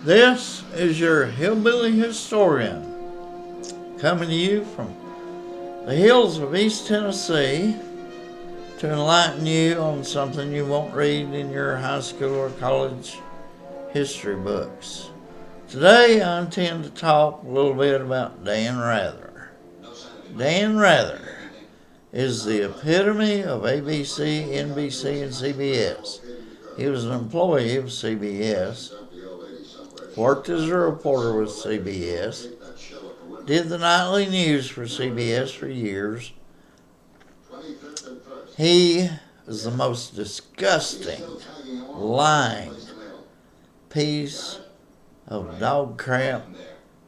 This is your hillbilly historian coming to you from the hills of East Tennessee to enlighten you on something you won't read in your high school or college history books. Today I intend to talk a little bit about Dan Rather. Dan Rather is the epitome of ABC, NBC, and CBS. He was an employee of CBS, worked as a reporter with CBS, did the nightly news for CBS for years. He is the most disgusting, lying piece of dog crap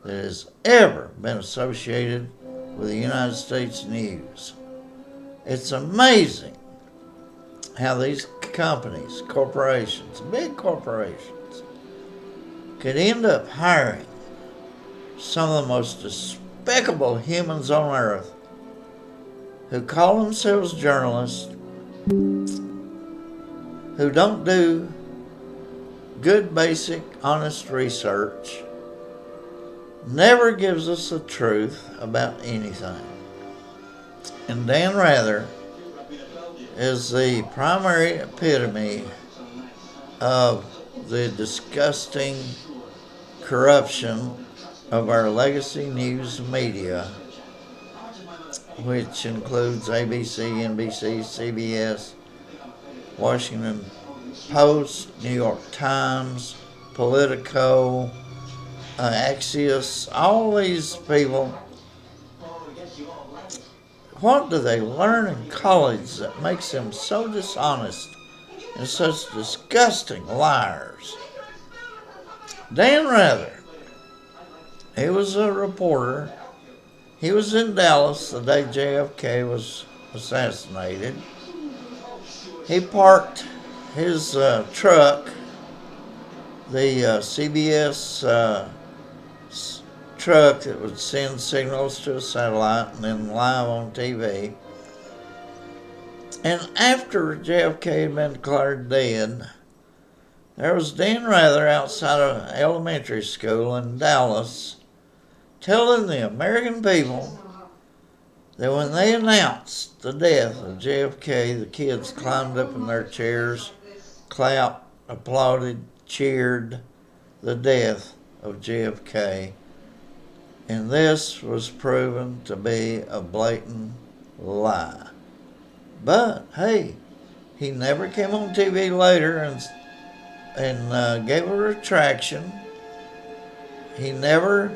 that has ever been associated with the United States news. It's amazing how these companies, corporations, big corporations, could end up hiring some of the most despicable humans on earth who call themselves journalists, who don't do good, basic, honest research, never gives us the truth about anything. And Dan Rather is the primary epitome of the disgusting corruption of our legacy news media, which includes ABC, NBC, CBS, Washington Post, New York Times, Politico, Axios, all these people. What do they learn in college that makes them so dishonest and such disgusting liars? Dan Rather, he was a reporter. He was in Dallas the day JFK was assassinated. He parked his truck, the CBS truck that would send signals to a satellite and then live on TV. And after JFK had been declared dead, there was Dan Rather outside of elementary school in Dallas telling the American people that when they announced the death of JFK, the kids climbed up in their chairs, clapped, applauded, cheered the death of JFK. And this was proven to be a blatant lie. But hey, he never came on TV later and gave a retraction. He never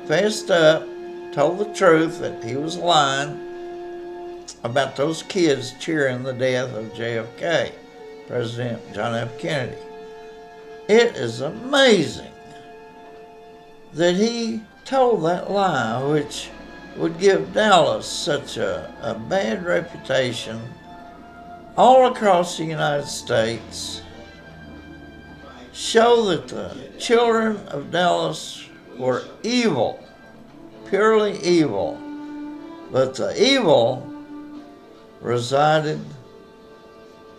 fessed up, told the truth that he was lying about those kids cheering the death of JFK, President John F. Kennedy. It is amazing that he told that lie, which would give Dallas such a bad reputation all across the United States, show that the children of Dallas were evil, purely evil, but the evil resided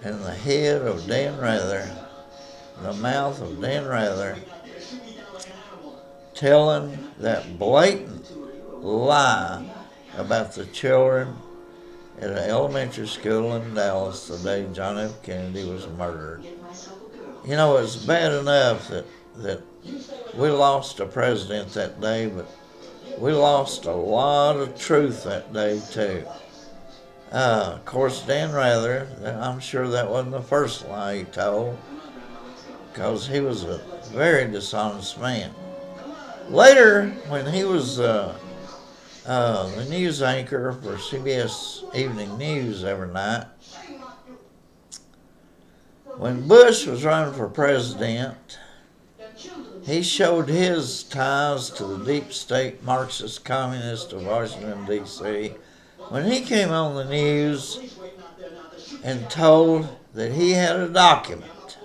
in the head of Dan Rather, the mouth of Dan Rather, telling that blatant lie about the children at an elementary school in Dallas the day John F. Kennedy was murdered. You know, it's bad enough that we lost a president that day, but we lost a lot of truth that day too. Of course, Dan Rather, I'm sure that wasn't the first lie he told, because he was a very dishonest man. Later, when he was the news anchor for CBS Evening News every night, when Bush was running for president, he showed his ties to the deep state Marxist communist of Washington, D.C. when he came on the news and told that he had a document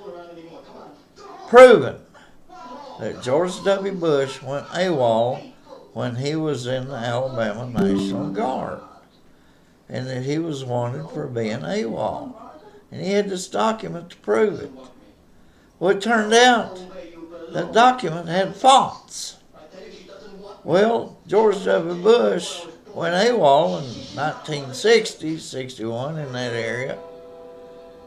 proving that George W. Bush went AWOL when he was in the Alabama National Guard, and that he was wanted for being AWOL. And he had this document to prove it. Well, it turned out that document had fonts. Well, George W. Bush went AWOL in 1960, 61 in that area.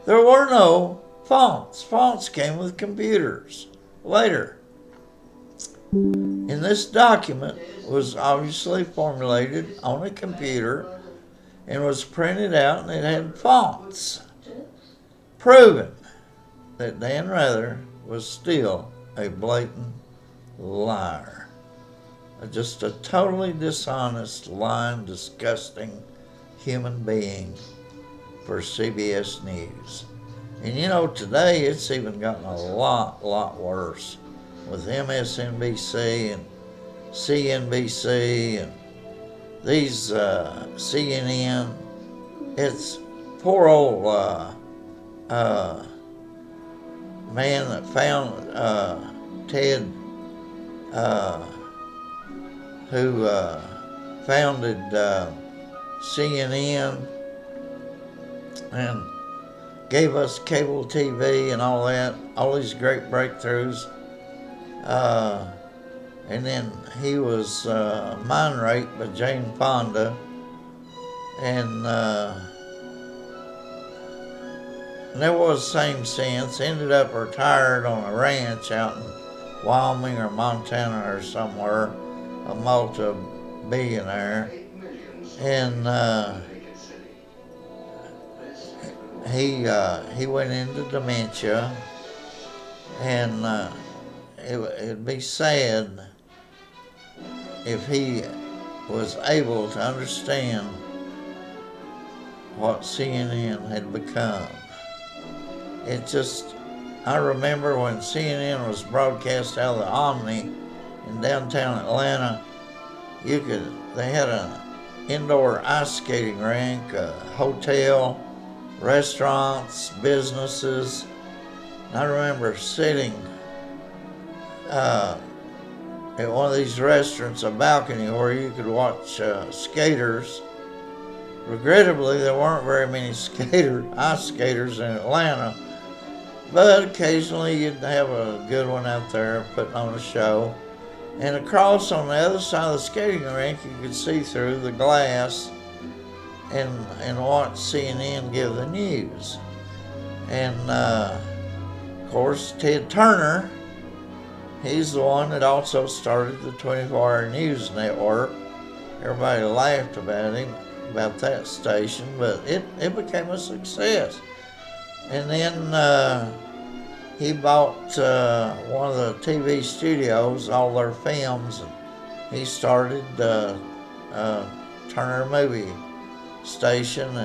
There were no fonts. Fonts came with computers later. And this document was obviously formulated on a computer and was printed out, and it had fonts, proving that Dan Rather was still a blatant liar. Just a totally dishonest, lying, disgusting human being for CBS News. And you know, today it's even gotten a lot worse with MSNBC and CNBC and these CNN. It's poor old man that found Ted, who founded CNN and gave us cable TV and all that, all these great breakthroughs. And then he was mind raped by Jane Fonda, and there was same sense. Ended up retired on a ranch out in Wyoming or Montana or somewhere, a multi-billionaire, and he went into dementia, and it'd be sad if he was able to understand what CNN had become. It just, I remember when CNN was broadcast out of the Omni in downtown Atlanta, they had an indoor ice skating rink, a hotel, restaurants, businesses. And I remember sitting at one of these restaurants, a balcony where you could watch skaters. Regrettably, there weren't very many ice skaters in Atlanta, but occasionally you'd have a good one out there putting on a show. And across on the other side of the skating rink, you could see through the glass and watch CNN give the news. And of course, Ted Turner, he's the one that also started the 24-hour news network. Everybody laughed about him, about that station, but it became a success. And then he bought one of the TV studios, all their films, and he started Turner Movie Station,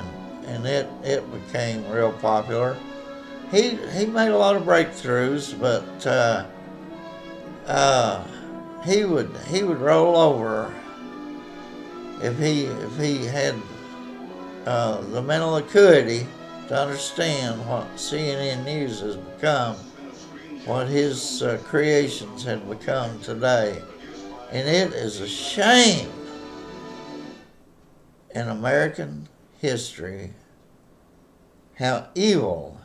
and it became real popular. He made a lot of breakthroughs, but he would roll over if he had the mental acuity to understand what CNN News has become, what his creations have become today. And it is a shame in American history how evil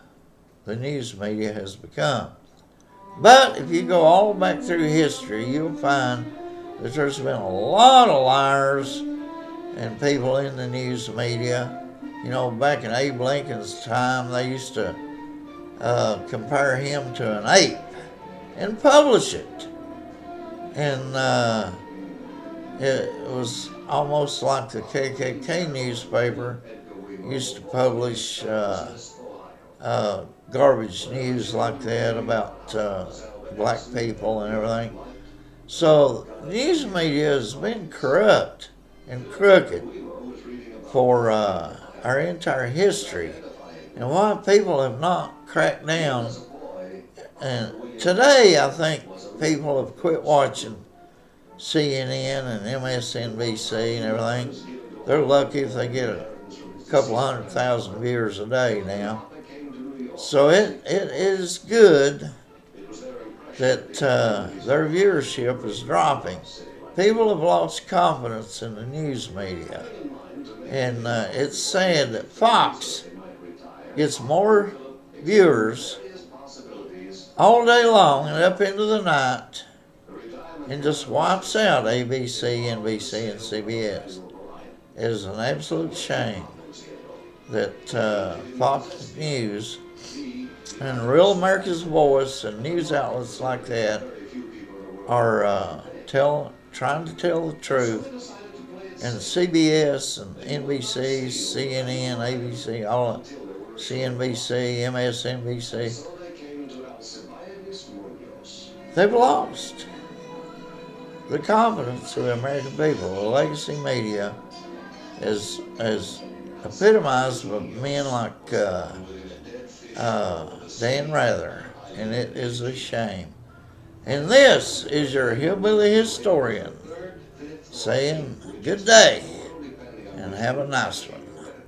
the news media has become. But if you go all back through history, you'll find that there's been a lot of liars and people in the news media. You know, back in Abe Lincoln's time, they used to compare him to an ape and publish it. And it was almost like the KKK newspaper used to publish garbage news like that about black people and everything. So news media has been corrupt and crooked for our entire history, and why people have not cracked down. And today I think people have quit watching CNN and MSNBC and everything. They're lucky if they get a couple 100,000 viewers a day now. So it is good that their viewership is dropping. People have lost confidence in the news media. And it's sad that Fox gets more viewers all day long and up into the night and just wipes out ABC, NBC, and CBS. It is an absolute shame that Fox News and Real America's Voice and news outlets like that are trying to tell the truth, and CBS and NBC, CNN, ABC, all of CNBC, MSNBC, they've lost the confidence of the American people. The legacy media is epitomized by men like Dan Rather, and it is a shame. And this is your hillbilly historian saying good day and have a nice one.